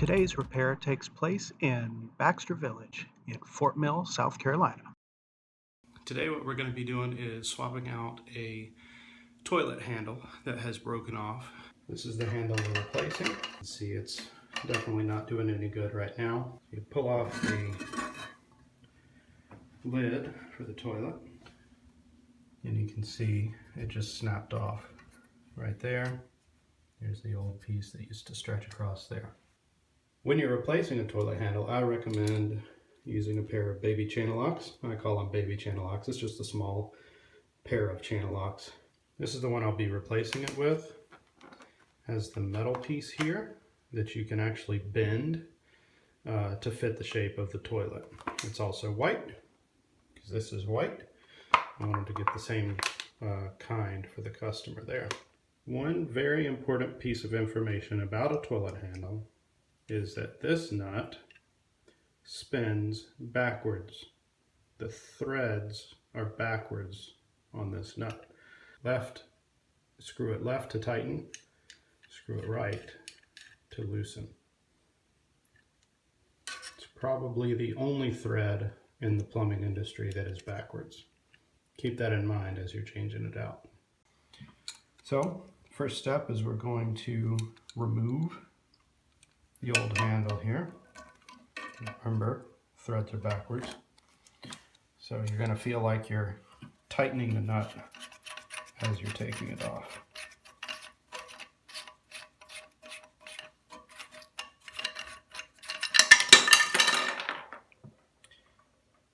Today's repair takes place in Baxter Village in Fort Mill, South Carolina. Today what we're going to be doing is swapping out a toilet handle that has broken off. This is the handle we're replacing. You can see it's definitely not doing any good right now. You pull off the lid for the toilet and you can see it just snapped off right there. Here's the old piece that used to stretch across there. When you're replacing a toilet handle, I recommend using a pair of baby channel locks. I call them baby channel locks. It's just a small pair of channel locks. This is the one I'll be replacing it with. It has the metal piece here that you can actually bend to fit the shape of the toilet. It's also white, because this is white. I wanted to get the same kind for the customer there. One very important piece of information about a toilet handle is that this nut spins backwards. The threads are backwards on this nut. Screw it left to tighten, screw it right to loosen. It's probably the only thread in the plumbing industry that is backwards. Keep that in mind as you're changing it out. So, first step is we're going to remove the old handle here. Remember, threads are backwards. So you're going to feel like you're tightening the nut as you're taking it off.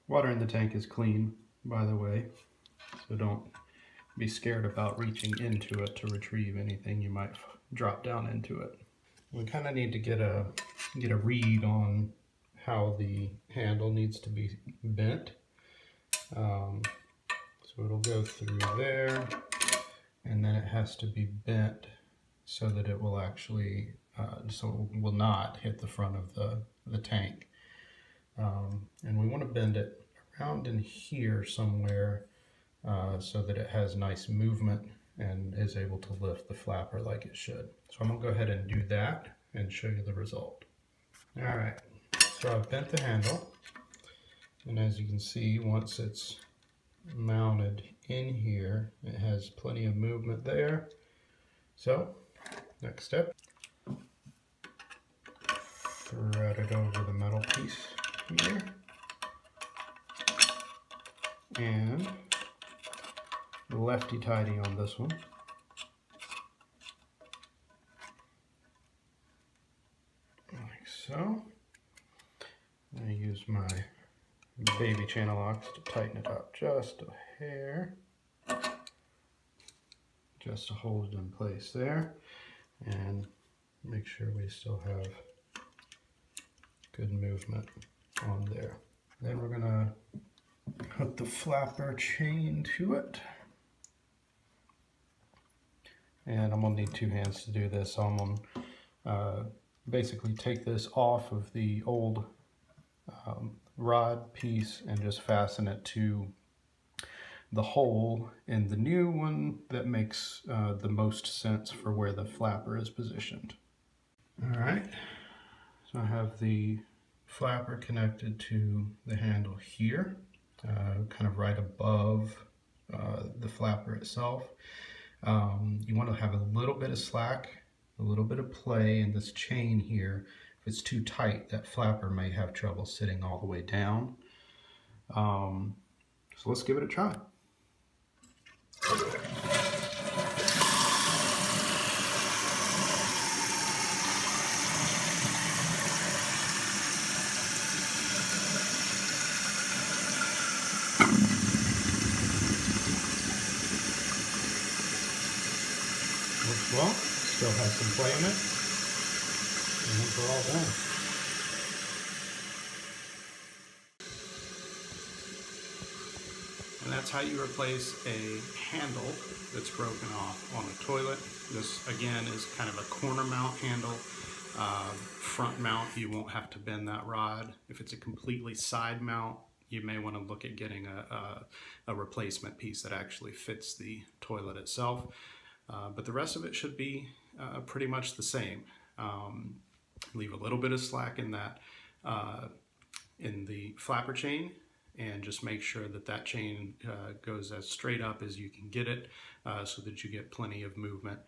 Water in the tank is clean, by the way, so don't be scared about reaching into it to retrieve anything you might drop down into it. We kind of need to get a read on how the handle needs to be bent. So it'll go through there, and then it has to be bent so that it will actually, so it will not hit the front of the tank. And we want to bend it around in here somewhere so that it has nice movement and is able to lift the flapper like it should. So I'm going to go ahead and do that and show you the result. Alright, so I've bent the handle, and as you can see, once it's mounted in here, it has plenty of movement there. So, next step, thread it over the metal piece here, and lefty-tighty on this one. Like so. I'm going to use my baby channel locks to tighten it up just a hair, just to hold it in place there, and make sure we still have good movement on there. Then we're going to put the flapper chain to it. And I'm going to need two hands to do this. So I'm going to basically take this off of the old rod piece and just fasten it to the hole in the new one that makes the most sense for where the flapper is positioned. Alright, so I have the flapper connected to the handle here, kind of right above the flapper itself. You want to have a little bit of slack, a little bit of play in this chain here. If it's too tight, that flapper may have trouble sitting all the way down. So let's give it a try. Works well, still has some play in it, and then we're all done. And that's how you replace a handle that's broken off on a toilet. This again is kind of a corner mount handle. Front mount, you won't have to bend that rod. If it's a completely side mount, you may want to look at getting a replacement piece that actually fits the toilet itself. But the rest of it should be pretty much the same. Leave a little bit of slack in that in the flapper chain, and just make sure that that chain goes as straight up as you can get it, so that you get plenty of movement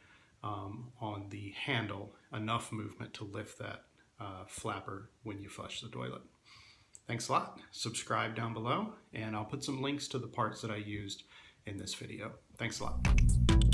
on the handle, enough movement to lift that flapper when you flush the toilet. Thanks a lot. Subscribe down below, and I'll put some links to the parts that I used in this video. Thanks a lot.